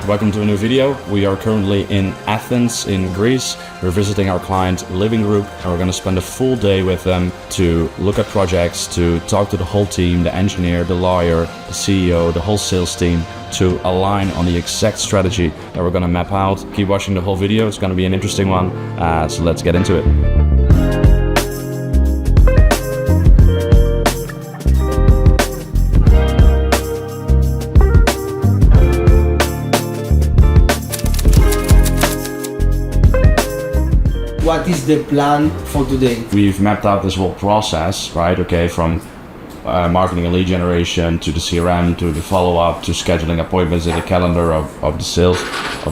Welcome to a new video. We are currently in Athens in Greece. We're visiting our client Living Group and we're going to spend a full day with them to look at projects, to talk to the whole team, the engineer, the lawyer, the CEO, the whole sales team, to align on the exact strategy that we're going to map out. Keep watching the whole video. It's going to be an interesting one. So let's get into it. What is the plan for today? We've mapped out this whole process, right? Okay, from marketing and lead generation to the CRM to the follow-up to scheduling appointments in the calendar of the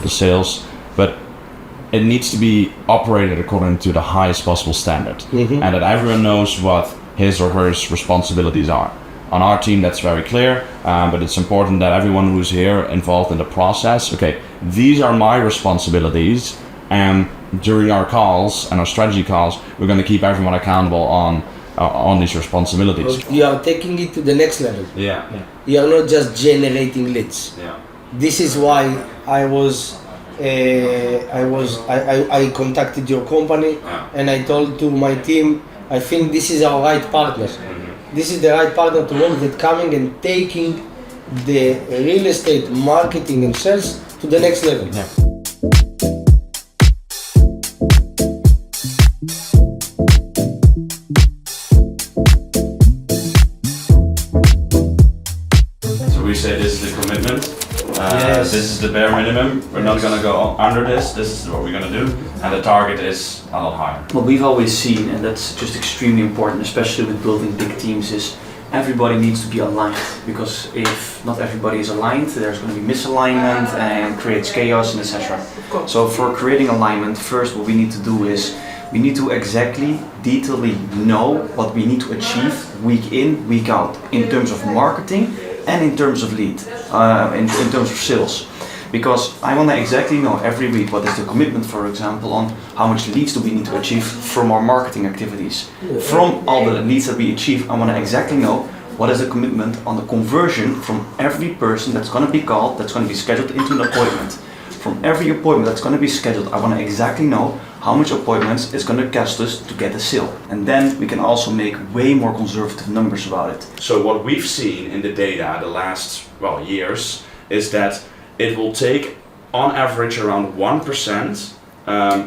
sales. But it needs to be operated according to the highest possible standard, and that everyone knows what his or her responsibilities are. On our team, that's very clear, but it's important that everyone who's here involved in the process, okay, these are my responsibilities, and during our calls and our strategy calls, we're going to keep everyone accountable on these responsibilities. You are taking it to the next level. Yeah. You are not just generating leads. Yeah. This is why I contacted your company, and I told to my team, I think this is our right partner. This is the right partner to work with, coming and taking the real estate marketing and sales to the next level. Yeah. We say this is the commitment, yes. This is the bare minimum, we're not going to go under this is what we're going to do, and the target is a lot higher. What we've always seen, and that's just extremely important, especially with building big teams, is everybody needs to be aligned, because if not everybody is aligned, there's going to be misalignment and creates chaos and etc. So for creating alignment, first what we need to do is we need to exactly, detailedly know what we need to achieve week in, week out, in terms of marketing and in terms of lead, in terms of sales. Because I want to exactly know every week what is the commitment, for example, on how much leads do we need to achieve from our marketing activities. From all the leads that we achieve, I want to exactly know what is the commitment on the conversion from every person that's going to be called, that's going to be scheduled into an appointment. From every appointment that's going to be scheduled, I want to exactly know how much appointments it's going to cost us to get a sale. And then we can also make way more conservative numbers about it. So what we've seen in the data the last years is that it will take on average around 1%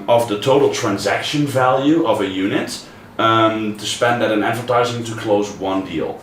of the total transaction value of a unit to spend that in advertising to close one deal.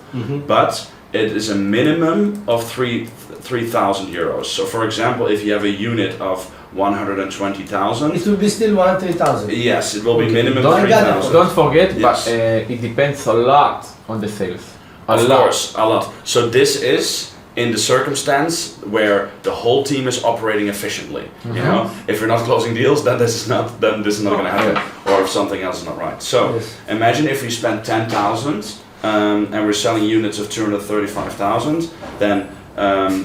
But it is a minimum of 3,000 euros. So for example, if you have a unit of 120,000. It will be still 100,000. Yes, it will be minimum Don't 3,000. Don't forget, Yes. but it depends a lot on the sales. Of course, a lot. So this is in the circumstance where the whole team is operating efficiently. You know, if you're not closing deals, then this is not going to happen, or if something else is not right. So imagine if we spend 10,000 and we're selling units of 235,000, then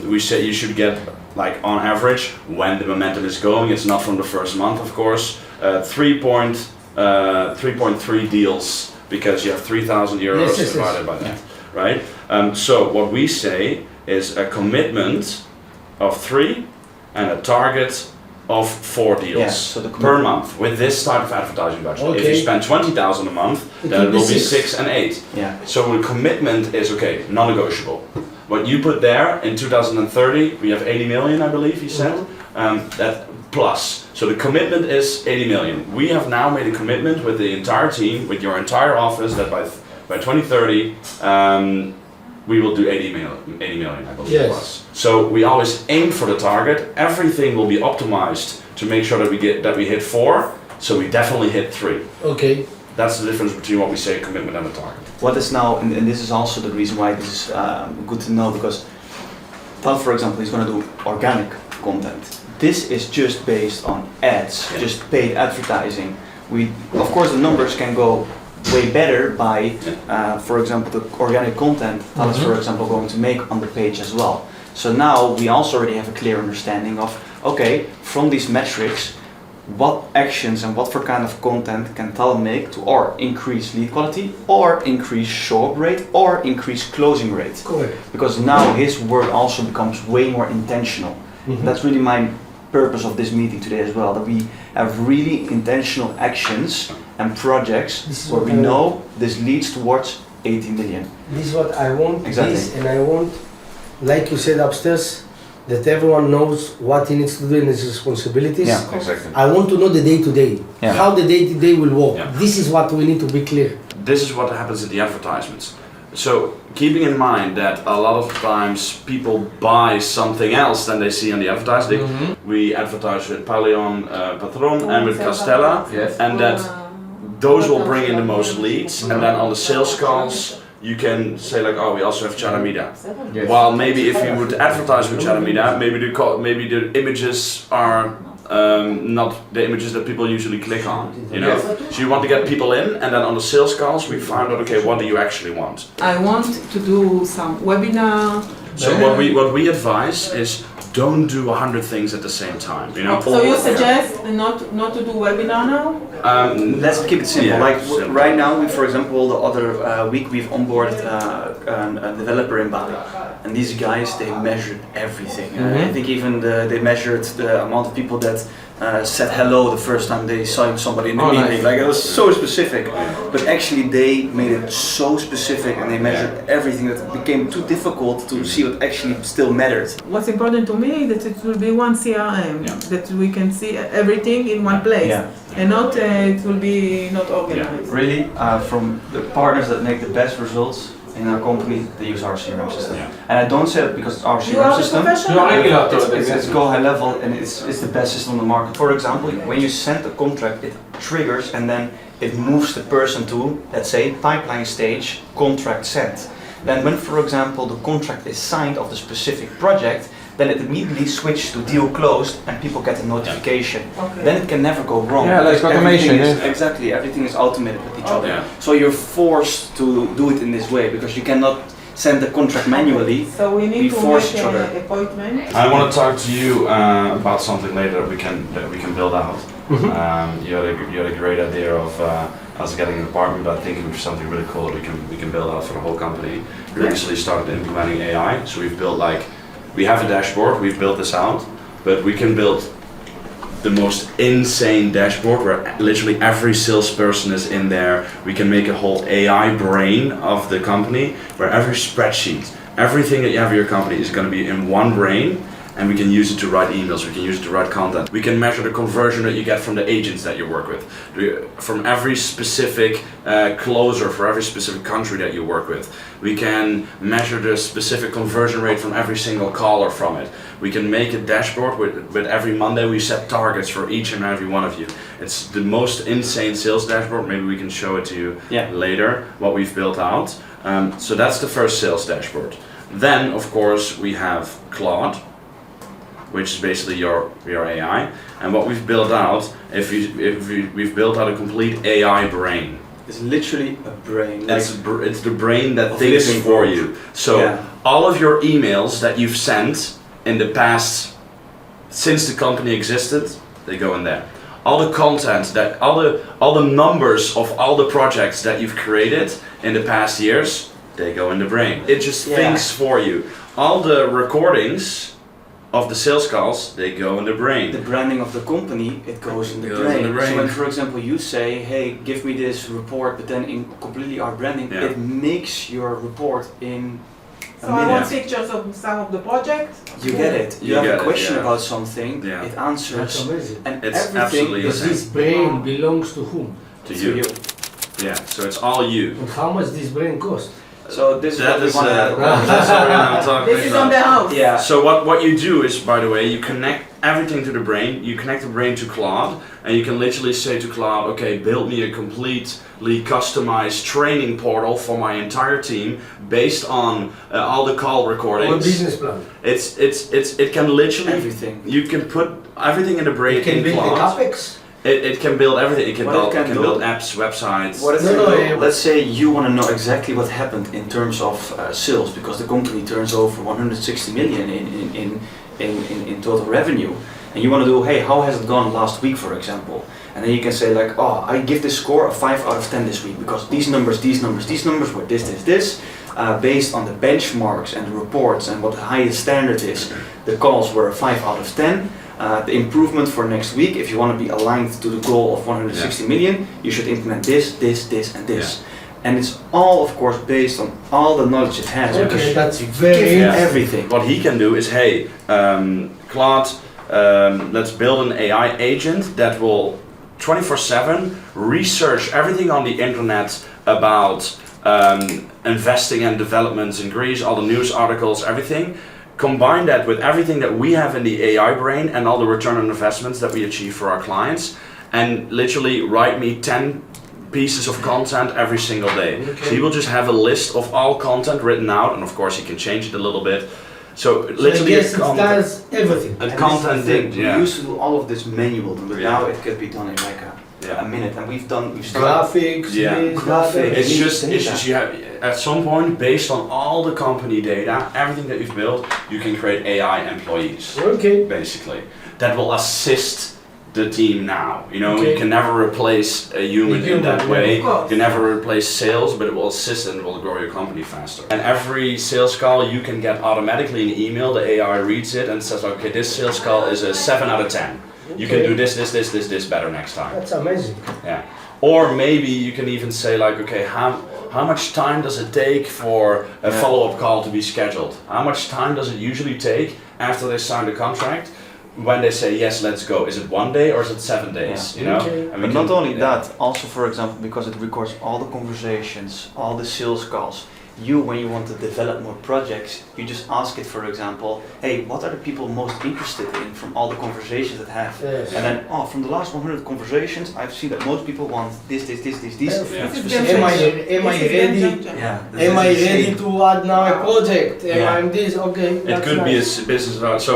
we say you should get, like on average, when the momentum is going, it's not from the first month, of course, 3.3 deals, because you have 3,000 euros divided by that, right? So what we say is a commitment of 3 and a target of 4 deals per month with this type of advertising budget. If you spend 20,000 a month, then it will be 6 and 8. So the commitment is non-negotiable. What you put there in 2030, we have 80 million, I believe you said, that plus. So the commitment is 80 million. We have now made a commitment with the entire team, with your entire office, that by 2030, we will do 80 million, I believe it was. So we always aim for the target. Everything will be optimized to make sure that we hit 4. So we definitely hit 3. Okay. That's the difference between what we say a commitment and a target. What is now, and this is also the reason why this is good to know, because Tal, for example, is going to do organic content. This is just based on ads, just paid advertising. Of course, the numbers can go way better by, for example, the organic content Tal is, for example, going to make on the page as well. So now we also already have a clear understanding of, okay, from these metrics, what actions and what for kind of content can Tal make to or increase lead quality, or increase show-up rate, or increase closing rate. Correct. Because now his work also becomes way more intentional. That's really my purpose of this meeting today as well, that we have really intentional actions and projects where we know this leads towards 80 million. This is what I want, Exactly. and I want, like you said upstairs, that everyone knows what he needs to do in his responsibilities. Yeah, exactly. I want to know the day-to-day, how the day-to-day will work. Yeah. This is what we need to be clear. This is what happens in the advertisements. So keeping in mind that a lot of times people buy something else than they see on the advertising. We advertise with Paleon Patron and with Castella, and that those will bring in the most leads, and then on the sales calls you can say like, oh, we also have Charamida. While maybe if you would advertise with Charamida, maybe the images are not the images that people usually click on, you know? So you want to get people in, and then on the sales calls we find out, okay, what do you actually want? I want to do some webinar. So what we advise is don't do 100 things at the same time, you know? So you suggest not to do webinar now? Let's keep it simple. Yeah, like simple. right now, for example, the other week we've onboarded a developer in Bali, and these guys they measured everything. I think even they measured the amount of people that said hello the first time they saw somebody in the meeting. Nice. Like it was so specific, but actually they made it so specific, and they measured everything that it became too difficult to see what actually still mattered. What's important to me is that it will be one CRM, that we can see everything in one place, and not it will be not organized. Really, from the partners that make the best results in our company, they use our CRM system. And I don't say it because it's our You are CRM the system. professional. It's go high level, and it's the best system on the market. For example, when you send a contract, it triggers and then it moves the person to, let's say, pipeline stage, contract sent. Then when, for example, the contract is signed of the specific project, then it immediately switches to deal closed and people get a notification. Okay. Then it can never go wrong. Yeah, like automation. Exactly, everything is automated with each other. Yeah. So you're forced to do it in this way because you cannot send the contract manually. So we need to force make each other. an appointment. I want to talk to you about something later that we can build out. You had a great idea of us getting an apartment, but I think it would be something really cool that we can build out for the whole company. We recently started implementing AI, so we have a dashboard. We've built this out, but we can build the most insane dashboard where literally every salesperson is in there. We can make a whole AI brain of the company where every spreadsheet, everything that you have in your company is going to be in one brain, and we can use it to write emails, we can use it to write content. We can measure the conversion that you get from the agents that you work with, from every specific closer for every specific country that you work with. We can measure the specific conversion rate from every single caller from it. We can make a dashboard with every Monday we set targets for each and every one of you. It's the most insane sales dashboard. Maybe we can show it to you later, what we've built out. So that's the first sales dashboard. Then, of course, we have Claude, which is basically your AI. And what we've built out, we've built out a complete AI brain. It's literally a brain. It's the brain that thinks for you. So all of your emails that you've sent in the past, since the company existed, they go in there. All the content all the numbers of all the projects that you've created in the past years, they go in the brain. It just thinks for you. All the recordings of the sales calls, they go in the brain. The branding of the company, it goes in the brain. So when, for example, you say, hey, give me this report, but then in completely our branding, it makes your report in a So minute. I want pictures of some of the projects. You get it. You have a question about something, Yeah. it answers, That's amazing. and It's everything absolutely is This brain belongs to whom? to to you. you. Yeah, so it's all you. And how much this brain cost? So this is That what we is, want to have. that's what we're gonna talk This is about. on the house. Yeah. So what you do is, by the way, you connect everything to the brain, you connect the brain to Claude, and you can literally say to Claude, okay, build me a completely customized training portal for my entire team based on all the call recordings. Or business plan. It can literally, Everything. you can put everything in the brain You can in build the Claude. capex. It can build everything, it can What it can do- build apps, websites. What if No, let's say you want to know exactly what happened in terms of sales because the company turns over 160 million in total revenue, and you want to do, hey, how has it gone last week, for example? And then you can say like, oh, I give this score a 5 out of 10 this week because these numbers were this. based on the benchmarks and the reports and what the highest standard is, the calls were 5 out of 10. The improvement for next week, if you want to be aligned to the goal of 160 million, you should implement this, and this. And it's all, of course, based on all the knowledge it has. Okay, that's you very give him everything. What he can do is, hey, Claude, let's build an AI agent that will 24/7 research everything on the internet about investing and developments in Greece, all the news articles, everything. Combine that with everything that we have in the AI brain and all the return on investments that we achieve for our clients, and literally write me 10 pieces of content every single day. Okay. So he will just have a list of all content written out, and of course he can change it a little bit. So literally yes, it does everything. a content thing. We used to do all of this manual, but now it could be done in like a minute. And we've started Graphics, graphics. It's just you have at some point, based on all the company data, everything that you've built, you can create AI employees. Okay. Basically, that will assist the team now. You know, Okay. you can never replace a human in that way. of course. You can never replace sales, but it will assist and it will grow your company faster. And every sales call you can get automatically an email. The AI reads it and says, okay, this sales call is a 7 out of 10. You can do this better next time. That's amazing. Yeah. Or maybe you can even say like, okay, how much time does it take for a follow-up call to be scheduled? How much time does it usually take after they sign the contract? When they say yes, let's go, is it 1 day or is it 7 days? You know, Okay. But not only that, also for example, because it records all the conversations, all the sales calls. When you want to develop more projects, you just ask it, for example, hey, what are the people most interested in from all the conversations that have? Yes. And then, from the last 100 conversations, I've seen that most people want this. This is Am I ready? Yeah. Am I ready to add now a project? Am Yeah. I this? Okay. It that's could be a nice. business about so.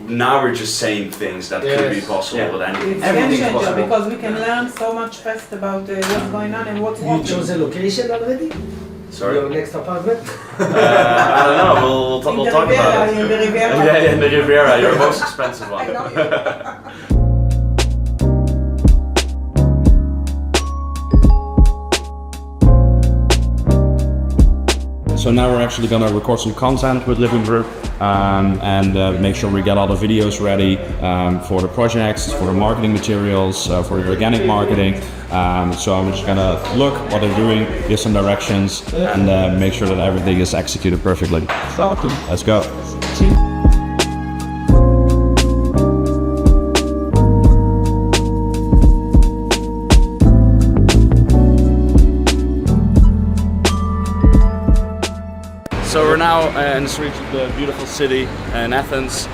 Now we're just saying things that could be Yes. possible with anything. It's game Everything's changer possible. because we can learn so much fast about what's going on and what's You working. chose a location already? Sorry. Your next apartment? I don't know. We'll In the talk Riviera, about it. in the Riviera. Yeah, in the Riviera, your most expensive one. I know you. So now we're actually gonna record some content with Living Group and make sure we get all the videos ready for the projects, for the marketing materials, for the organic marketing. So I'm just gonna look what they're doing, give some directions, and make sure that everything is executed perfectly. So let's go. So we're now in the streets of the beautiful city in Athens.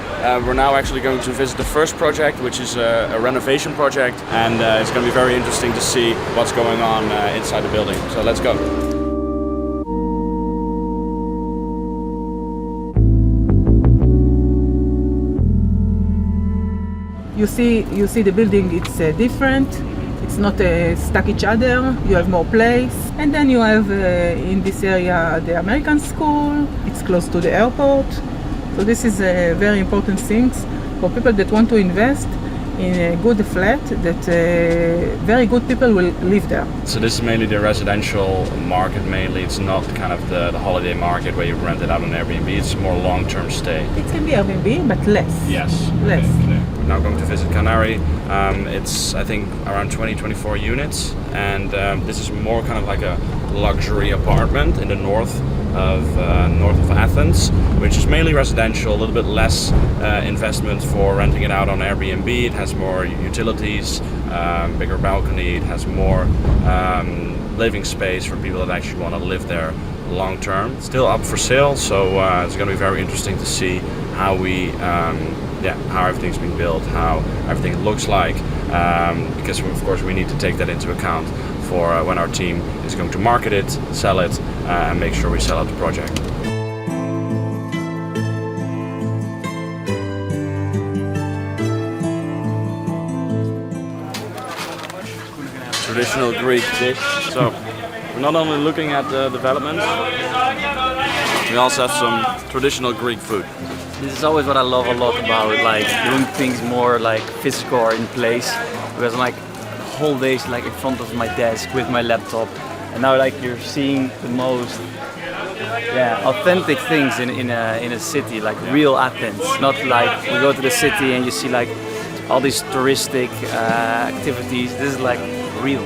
We're now actually going to visit the first project, which is a renovation project, and it's going to be very interesting to see what's going on inside the building. So let's go. You see the building, it's different. It's not stuck each other. You have more place. And then you have in this area the American school. It's close to the airport. So this is a very important thing for people that want to invest in a good flat that very good people will live there. So this is mainly the residential market mainly. It's not kind of the holiday market where you rent it out on Airbnb. It's more long-term stay. It can be Airbnb, but less. Yes. Less. Okay. We're now going to visit Canary. It's I think around 20-24 units, and this is more kind of like a luxury apartment in the north of Athens, which is mainly residential, a little bit less investment for renting it out on Airbnb. It has more utilities, bigger balcony. It has more living space for people that actually want to live there long term. Still up for sale, so it's going to be very interesting to see how how everything's being built, how everything looks like, because of course we need to take that into account for when our team is going to market it, sell it, and make sure we sell out the project. Traditional Greek dish. So we're not only looking at the development, we also have some traditional Greek food. This is always what I love a lot about like doing things more like physical or in place, because like whole days like in front of my desk with my laptop, and now like you're seeing the most yeah, authentic things in a city, like real Athens. Not like we go to the city and you see like all these touristic activities. This is like real.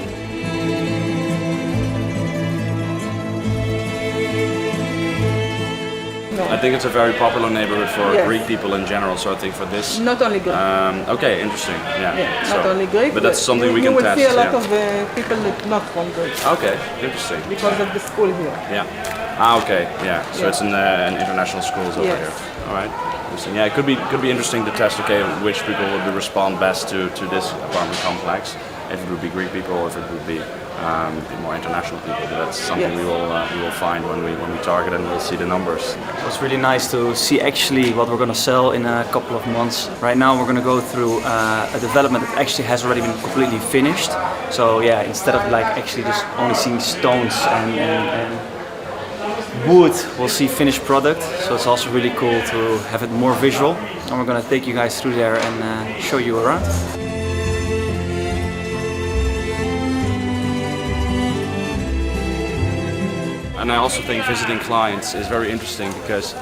I think it's a very popular neighborhood for Yes. Greek people in general. So I think for this. Not only Greek. Okay, interesting. Yeah. Not only Greek. But that's something we can you will test. see a lot yeah. of people that not from Greece Okay, interesting. because of the school here. Yeah. Ah, okay. Yeah. So Yeah. it's an international schools over Yes. here. All right. Interesting. Yeah, it could be interesting to test. Okay, which people would respond best to this apartment complex. If it would be Greek people, if it would be more international people. But that's something Yes. we will find when we target and we'll see the numbers. It's really nice to see actually what we're going to sell in a couple of months. Right now we're going to go through a development that actually has already been completely finished. So yeah, instead of like actually just only seeing stones and wood, we'll see finished product. So it's also really cool to have it more visual. And we're going to take you guys through there and show you around. And I also think visiting clients is very interesting because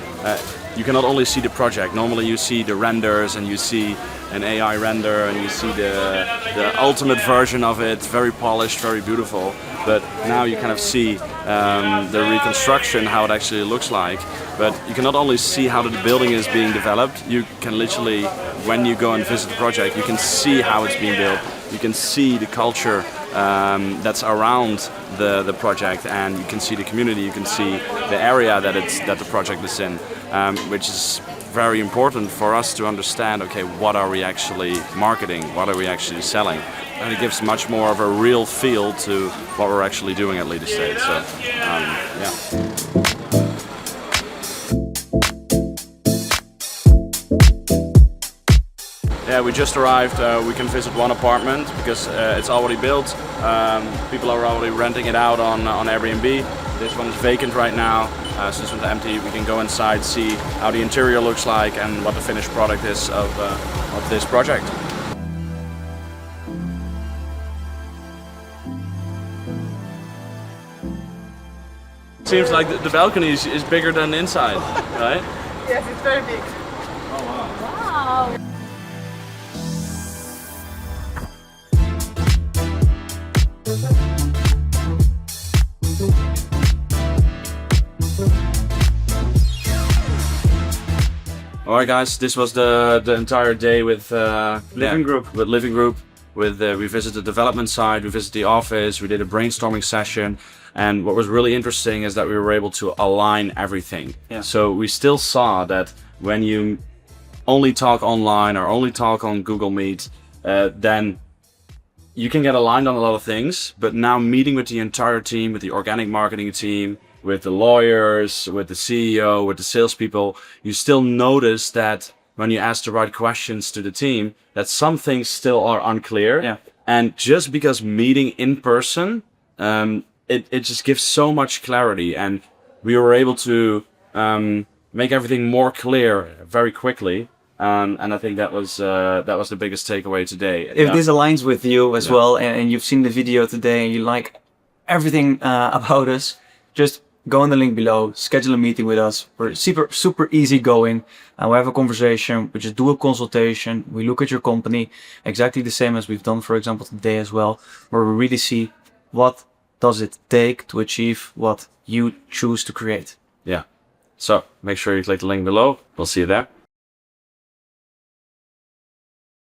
you cannot only see the project. Normally you see the renders and you see an AI render and you see the ultimate version of it, very polished, very beautiful. But now you kind of see the reconstruction, how it actually looks like. But you can not only see how the building is being developed, you can literally, when you go and visit the project, you can see how it's being built. You can see the culture that's around the project, and you can see the community, you can see the area that the project is in, which is very important for us to understand, okay, what are we actually marketing, what are we actually selling? And it gives much more of a real feel to what we're actually doing at Lead Estate. So, yeah. Yeah, we just arrived. We can visit one apartment because it's already built. People are already renting it out on Airbnb. This one is vacant right now. So this one's empty. We can go inside, see how the interior looks like and what the finished product is of this project. Seems like the balcony is bigger than the inside, right? Yes, it's very big. Alright guys, this was the entire day with Living Group. With Living Group. We visited the development side, we visited the office, we did a brainstorming session, and what was really interesting is that we were able to align everything. Yeah. So we still saw that when you only talk online or only talk on Google Meet, then you can get aligned on a lot of things, but now meeting with the entire team, with the organic marketing team, with the lawyers, with the CEO, with the salespeople, you still notice that when you ask the right questions to the team, that some things still are unclear. Yeah. And just because meeting in person, it just gives so much clarity, and we were able to make everything more clear very quickly. And I think that was the biggest takeaway today. If this aligns with you as well, and you've seen the video today and you like everything about us, just go on the link below, schedule a meeting with us. We're super easy going. We have a conversation, we just do a consultation, we look at your company, exactly the same as we've done, for example, today as well, where we really see what does it take to achieve what you choose to create. Yeah. So make sure you click the link below. We'll see you there.